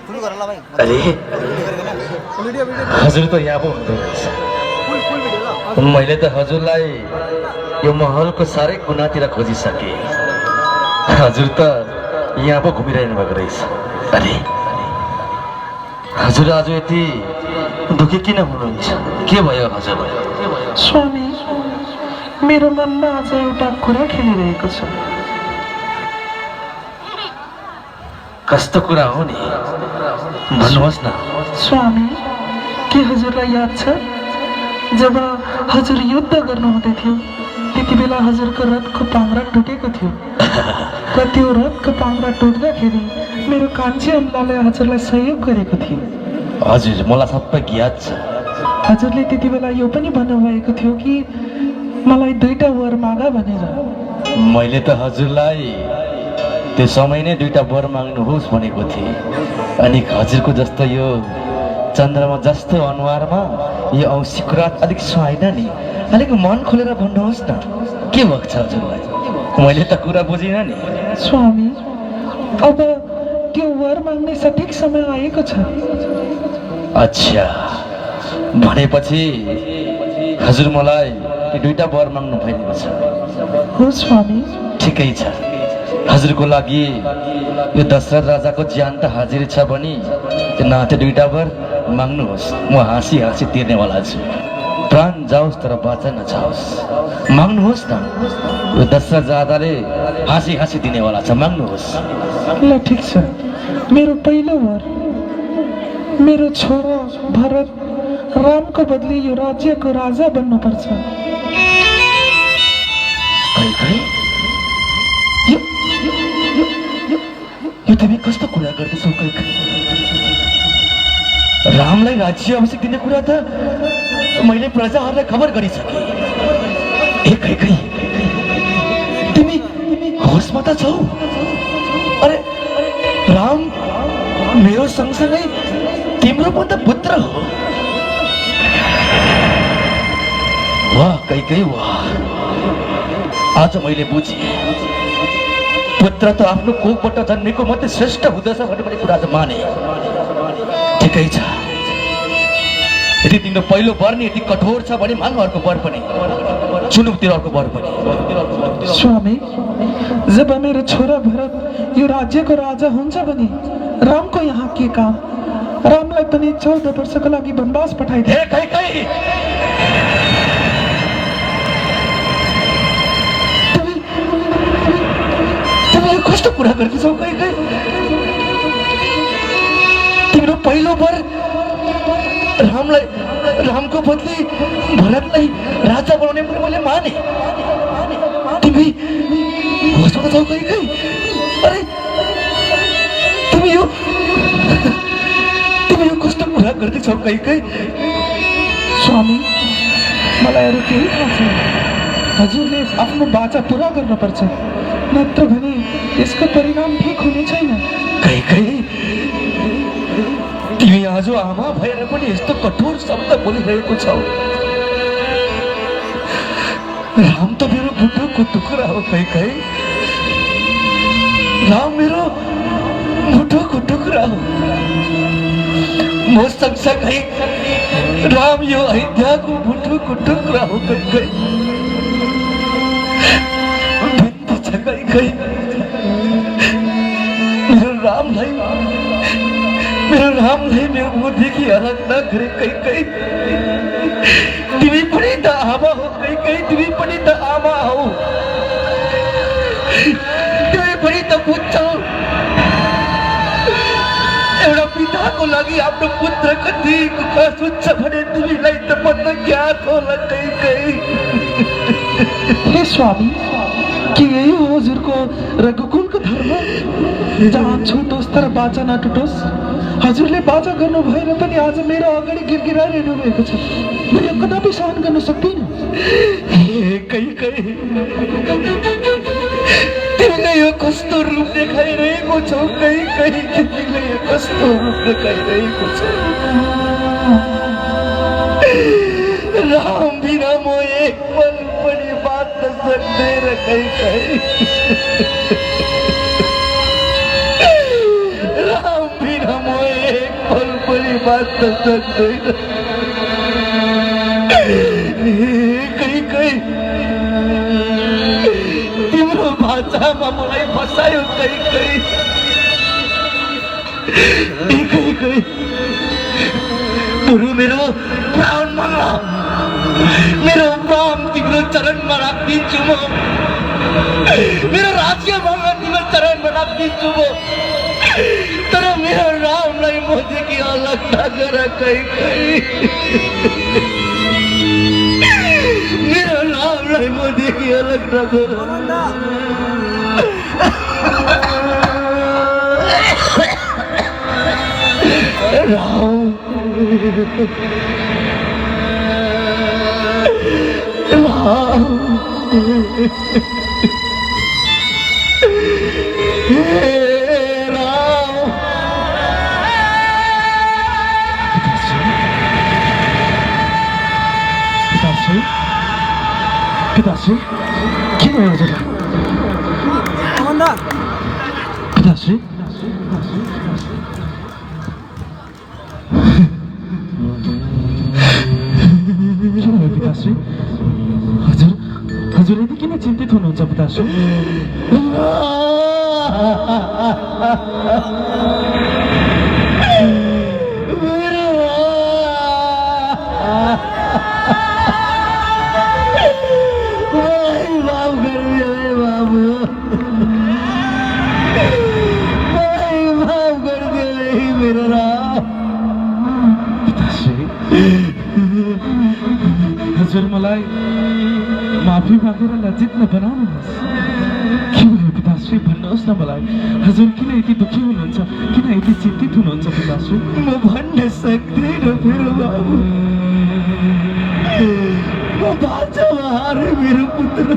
अरे हजुर त यहाँ पो हुँदो रहेछ। मैले त हजुरलाई यो महलको साह्रै कुनातिर खोजिसकेँ। हजुर त यहाँ पो घुमिरहनु भएको रहेछ। अरे हजुर आज यति दुःखी किन हुनुहुन्छ? के भयो हजुरलाई? स्वामी, मेरो मनमा आज एउटा कुरा खेलिरहेको छ। कस्तो कुरा हो नि, भन्नुहोस् न। स्वामी, के हजुरलाई याद छ जब हजुर युद्ध गर्नुहुँदै थियो त्यति बेला हजुरको रथको पाङ्रा टुटेको थियो र त्यो रथको पाङ्रा टुट्दाखेरि मेरो कान्छी अम्लाले हजुरलाई सहयोग गरेको थियो। हजुर, मलाई सबै याद छ। हजुरले त्यति बेला यो पनि भन्नुभएको थियो कि मलाई 2टा वर मागा भनेर। मैले त हजुरलाई त्यो समय नै 2टा वर माग्नुहोस् भनेको थिएँ। अनि हजुरको जस्तो यो चन्द्रमा जस्तो अनुहारमा यो औँसीको रात अलिक सुहाएन नि। अलिक मन खोलेर भन्नुहोस् न, के भएको छ हजुरलाई? मैले त कुरा बुझिनँ नि। स्वामी, अब त्यो वर माग्ने सठिक समय आएको छ। अच्छा, भनेपछि हजुर मलाई 2टा वर माग्नु भएको छ। हो स्वामी। ठिकै छ। हजुरको लागि यो दशरथ राजाको ज्यान त हाजिर छ भने त्यो नाते 2टा वर माग्नुहोस्। म हाँसी हाँसी तिर्नेवाला छु। प्राण जाओस् तर बाचा नजाओस्। माग्नुहोस् न। यो दशरथ राजाले हाँसी हाँसी दिनेवाला छ, माग्नुहोस्। ल ठिक छ। मेरो पहिलो वर, मेरो छोरा भरत रामको बदली यो राज्यको राजा बन्नुपर्छ। यो तिमी कस्तो कुरा गर्दैछौ? रामलाई राज्य अभिषेक दिने कुरा त मैले प्रजाहरूलाई खबर गरिसकेँ। तिमी होसमा त छौ? अरे राम मेरो सँगसँगै तिम्रो पनि त पुत्र हो। वाह कैकेयी, वाह। आज मैले बुझेँ, पुत्र त आफ्नो कोखबाट जन्मेको मात्रै श्रेष्ठ हुँदछ भन्ने पनि कुरा त माने। ठिकै छ। यदि तिम्रो पहिलो वर नि यति कठोर छ भने माग अर्को वर पनि। चुनौ तेरो अर्को वर पनि। स्वामी, जब मेरो छोरा भरत यो राज्यको राजा हुन्छ भने रामको यहाँ के काम? रामलाई पनि 14 वर्षको लागि वनवास पठाइदिए। कस्तो कुरा गर्दैछौ कैकेयी? तिम्रो पहिलो वर रामको बदली भरतलाई राजा बनाउने पनि मैले माने। तिमी होसमा त छौ कैकेयी? अरे तिमी यो कस्तो कुरा गर्दैछौ कैकेयी? स्वामी, मलाई अरू केही थाहा छैन। हजुरले आफ्नो बाचा पुरा गर्नुपर्छ, नत्र भने यसको परिणाम ठिक हुने छैन। कैकेयी, तिमी आज आमा भएर पनि यस्तो कठोर शब्द बोलिरहेको छौ। राम त मेरो बुढोको टुक्रा हो कैकेयी। राम मेरो बुढोको टुक्रा हो। म सँगसँगै राम यो अयोध्याको बुढोको टुक्रा हो कैकेयी। बिन्ती छ कैकेयी, मेरो रामलाई मेरो मुखदेखि अलग नगरे कैकेयी। तिमी पनि त आमा हो कैकेयी, तिमी पनि त आमा हो। तिमी पनि त बुझ्छौ एउटा पिताको लागि आफ्नो पुत्र कति दुःख सुन्छ भने तिमीलाई त पत्ता ज्ञात होला कैकेयी। हे स्वामी, के यही हो हजुरको रघुकुलको धर्म? जहाँ छुटोस् तर बाचा नटुटोस्। हजुरले बाचा गर्नु भएर पनि आज मेरो अगाडि गिरगिराइरहनु भएको छ। म यो कदापि सहन गर्न सक्दिनँ। कैकेयी, तिमीले यो कस्तो रूप देखाइरहेको छौ कैकेयी? तिमीले यो कस्तो रूप देखाइरहेको छौ? राम बिना म एक पल पनि बाँच्न सक्दैन कैकेयी। राम बिना म बाँच्न सक्दैन। कहीँ तिम्रो भाषामा मलाई फसायो, कहीँ बरु मेरो प्राण मल्ला, मेरो प्राण तिम्रो चरणमा राखिदिन्छु म, मेरो राज्य मल्ला तिम्रो चरणमा राखिदिन्छु म, तर मेरो रामलाई मदेखि अलग नगर। कहीँ मेरो रामलाई मदेखि अलग नगर। राम पिताश्री के भयो हजुरलाई? पिताश्री के भयो पिताश्री? हजुर यति किन चिन्तित हुनुहुन्छ पिताश्री? हजुर मलाई माफी मागेर लज्जित नबनाउनुहोस्। के भयो पिताश्री भन्नुहोस् न मलाई। हजुर किन यति दुःखी हुनुहुन्छ, किन यति चिन्तित हुनुहुन्छ पिताश्री? म भन्न सक्दिनँ मेरो बाबु। म बाचामा हारे मेरो पुत्र,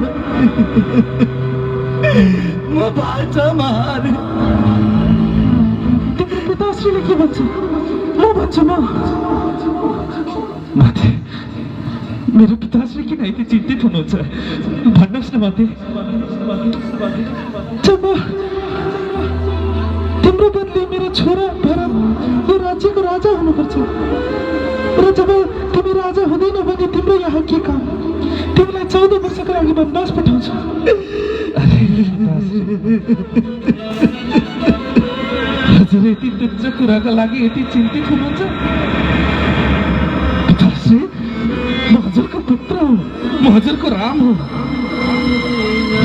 म बाचामा हारे। तिम्रो पिताश्रीले के भन्छ? म भन्छु माथे मेरो पिताश्री किन यति चिन्तित हुनुहुन्छ भन्नुहोस् न माथे। जब तिम्रो बदली मेरो छोरा भरत यो राज्यको राजा हुनुपर्छ र जब तिमी राजा हुँदैन भने तिम्रो यहाँ के काम? तिमीलाई 14 वर्षको लागि वनवास पठाउँछु। हजुर यति तुच्छ कुराका लागि यति चिन्तित हुनुहुन्छ? पिताश्री म हजुरको पुत्र हो, म हजुरको राम हो।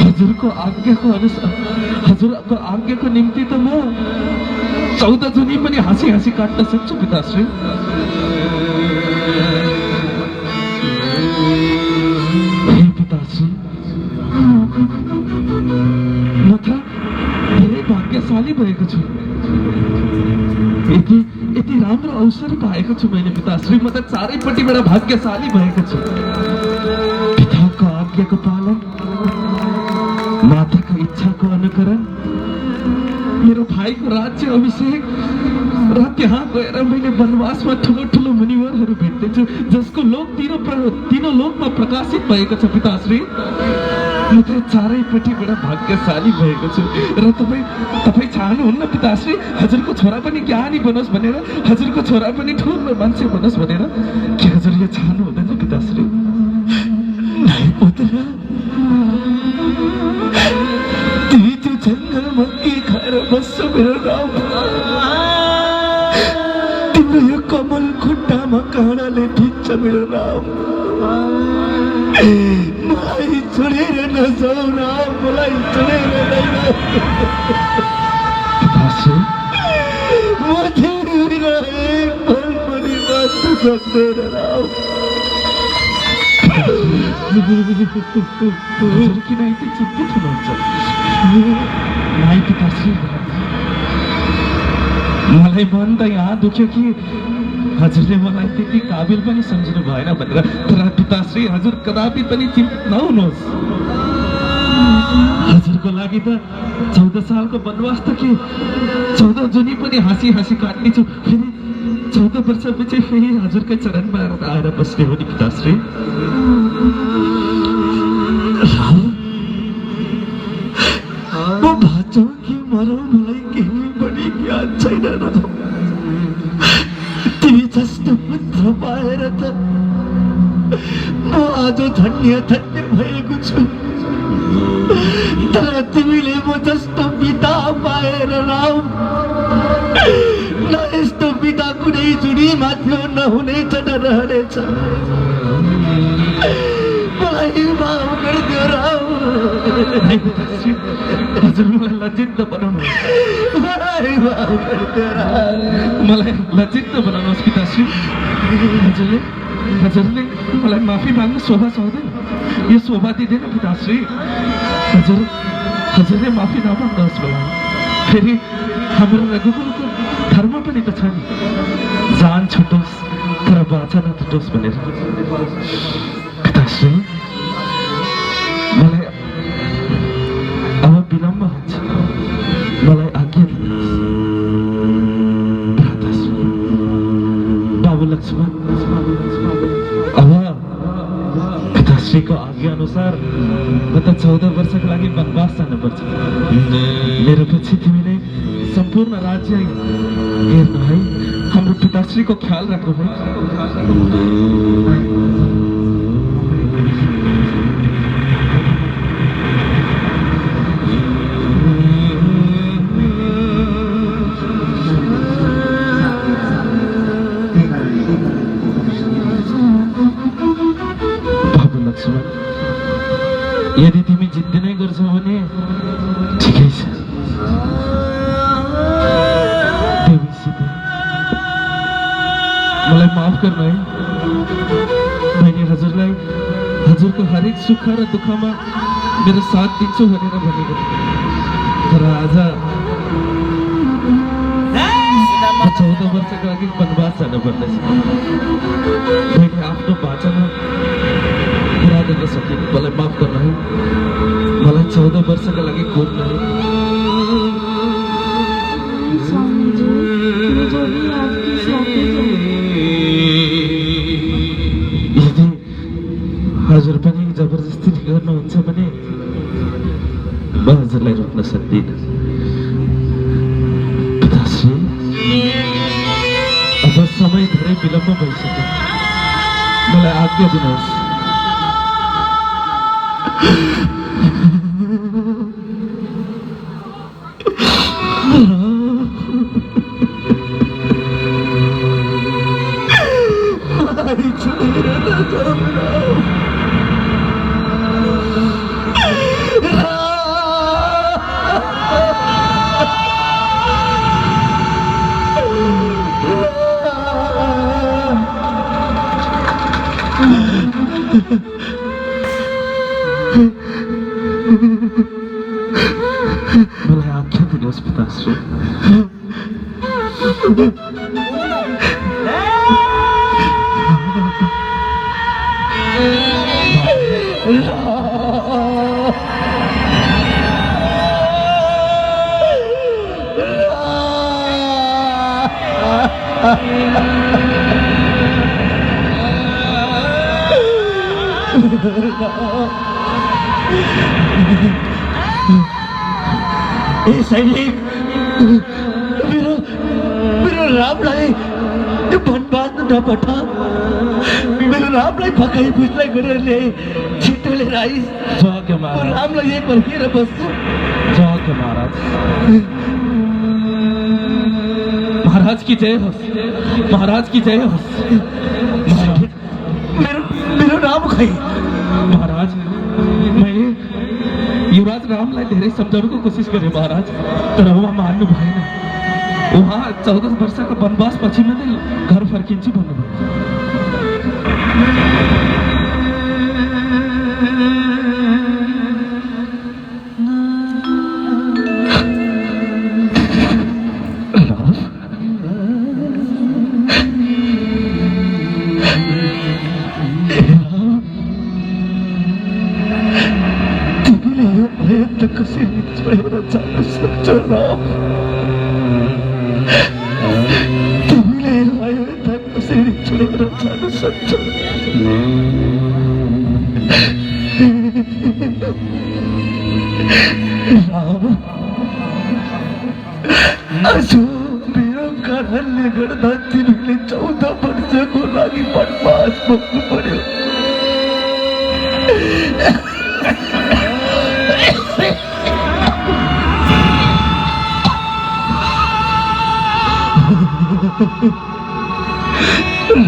हजुरको आज्ञाको अनुसार, हजुरको आज्ञाको निम्ति त म 14 जुनी पनि हाँसी हाँसी काट्न सक्छु पिताश्री। हे पिताश्री, म त धेरै भाग्यशाली भएको छु। यति राम्रो अवसर पाएको छु मैले पिताश्री। म त चारैपट्टिबाट भाग्यशाली भएको छु। पिताको आज्ञाको पालन, माताको इच्छाको अनुकरण, मेरो भाइको राज्य अभिषेक र त्यहाँ गएर मैले वनवासमा ठुलो ठुलो मुनिवरहरू भेट्दैछु जसको लोक तीनों लोकमा प्रकाशित भएको छ पिताश्री। म त चारैपट्टिबाट भाग्यशाली भएको छु र तपाईँ चाहनुहुन्न पिताश्री हजुरको छोरा पनि ज्ञानी बनोस् भनेर, हजुरको छोरा पनि ठुलो मान्छे बनोस् भनेर? के हजुर यो चाहनु हुँदैन पिताश्री? नहीं पुत्र, तिमी त्यो जङ्गलमा के खाएर बस्छौ मेरो राम? तिम्रो यो कमल खुट्टामा काँडाले ठिच्छ मेरो राम। मलाई छोडेर नजाऊ राम, मलाई छोडेर नजाऊ। पिताश्री म तिमी बिना एक पल पनि बाँच्न सक्दैन राम। हजुर किन यति चिन्तित हुनुहुन्छ? नाइ पिताश्री, मलाई मन त यहाँ दुख्यो कि हजुरले मलाई त्यति काबिल पनि सम्झिनु भएन भनेर। तर पिताश्री हजुर कदापि पनि चिन्तित नहुनुहोस्। हजुरको लागि त 14 सालको वनवास त के 14 जुनी पनि हाँसी हाँसी काट्नेछु। फेरि 14 वर्षपछि फेरि हजुरकै चरणमा आएर बस्ने हो नि पिताश्री। म बाँचौँ कि मरौँ मलाई केही पनि याद छैन। तिमी पाएर त म आज धन्य धन्य भएको छु। तर तिमीले म जस्तो पिता पाएर राम, न यस्तो पिता कुनै जुडीमा थियो, नहुनेछ न रहनेछ। मलाई माफ गरिदियो राम। हजुरलाई लज्जित बनाउनुहोस्, मलाई माफ गरिदियो राम। मलाई लज्जित बनाउनुहोस् पिताश्री। हजुरले मलाई माफी माग्नु शोभा सक्दैन, यो शोभा दिँदैन पिताश्री। हजुरले माफी नमाग्नुहोस् मलाई। फेरि हाम्रो रघुकुलको धर्म पनि त छ नि, जान छुटोस् तर बाचा नटुटोस् भनेर। पिताश्री मलाई अब विलम्ब हुन्छ, मलाई आज्ञा दिनुहोस्। बाबु लक्ष्मण, अब पिताश्रीको आज्ञा अनुसार म त 14 वर्षको लागि वनवास जानुपर्छ। मेरो पछि तिमीले सम्पूर्ण राज्य हेर्नु है, हाम्रो पिताश्रीको ख्याल राख्नु है। यदि तिमी जित्दिनै गर्छौ भने ठिकै छ। मलाई माफ गर्नु है बहिनी। हजुरलाई हजुरको हरेक सुख र दुःखमा मेरो साथ दिन्छु भनेर भनेको, तर आज 14 वर्षको लागि वनवास जानु पर्दैछ। मैले आफ्नो बाचामा पुरा गर्न सकिनँ, मलाई माफ गर्नु है। मलाई 14 वर्षका लागि कोर्नु है। यदि हजुर पनि जबरजस्ती गर्नुहुन्छ भने म हजुरलाई रोक्न सक्दिनँ। पिताश्री, अब समय धेरै विलम्ब भइसक्यो, मलाई आज्ञा दिनुहोस्। मलाई आज्ञा दिनुहोस् पिताश्री। सैनिक, मेरो रामलाई वनवास नपठा। मेरो रामलाई फकाइ बुझ्दै गरेर ल्याए, छिटो लिएर आइस। रामलाई यही पर्खेर बस्छु। महाराज की जय होस्, महाराज की जय होस्। मेरो राम खै? महाराज, मैले युवराज रामलाई धेरै सम्झाउनको कोसिस गरेँ महाराज, तर उहाँ मान्नु भएन। उहाँ 14 वर्षको वनवास पछि मात्रै घर फर्किन्छु भन्नुभयो। कसरी छोडेर जान सक्छ राम? तिमीले कसरी छोडेर जान सक्छ? राम, आज मेरो कारणले गर्दा तिमीले 14 वर्षको लागि वनवास बस्नु पर्यो।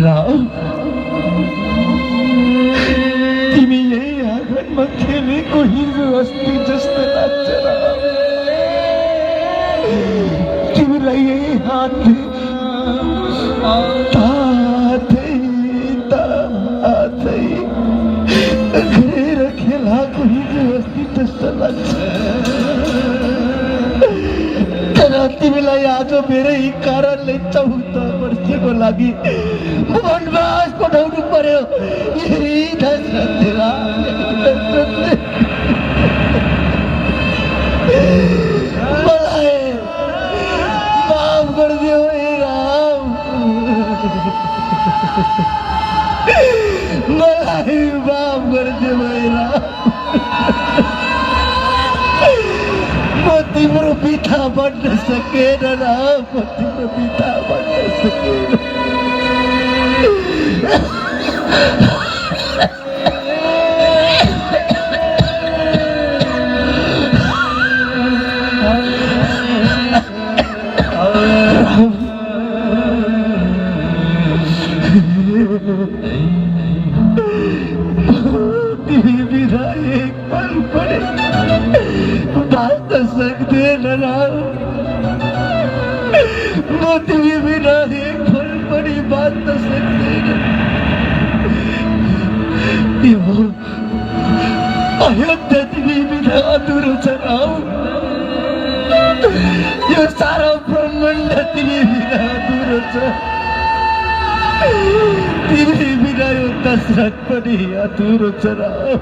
राम, तिमी यही आँगनमा खेलेको हिजो अस्ति जस्तो लाग्छ राम। तिमीलाई यही हातले तातै तातै घेरेर खेलाएको हिजो अस्ति जस्तो लाग्छ। तर तिमीलाई आज मेरै कारणले 14 वर्षको लागि वनवास पठाउनु पर्यो। यही दशरथ राम, मलाई माफ गरिदियो हे राम, मलाई माफ गरिदियो हे राम। म तिम्रो पिता बन्न सकेन राम, म तिम्रो पिता बन्न सकेन। तिमी बिना एक पल पनि बाँच्न सक्दैन राम, म तिमी बिना एक पल पनि बाँच्न सक्दैन। यो अयोध्या तिमी बिना अधुरो छ राम, यो सारा ब्रह्माण्ड तिमी बिना अधुरो छ। तिमी बिना यो दशरथ पनि अधुरो छ राम।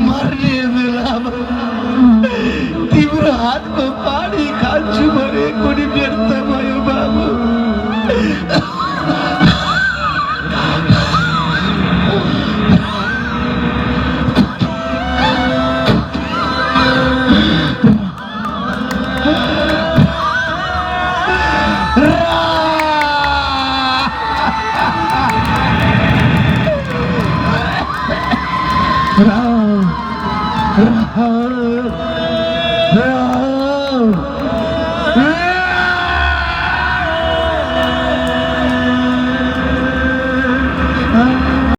मर्ने बेलामा तिम्रो हातको पानी खान्छु भनेको नि व्यर्थ भयो बाबु। राम, राम,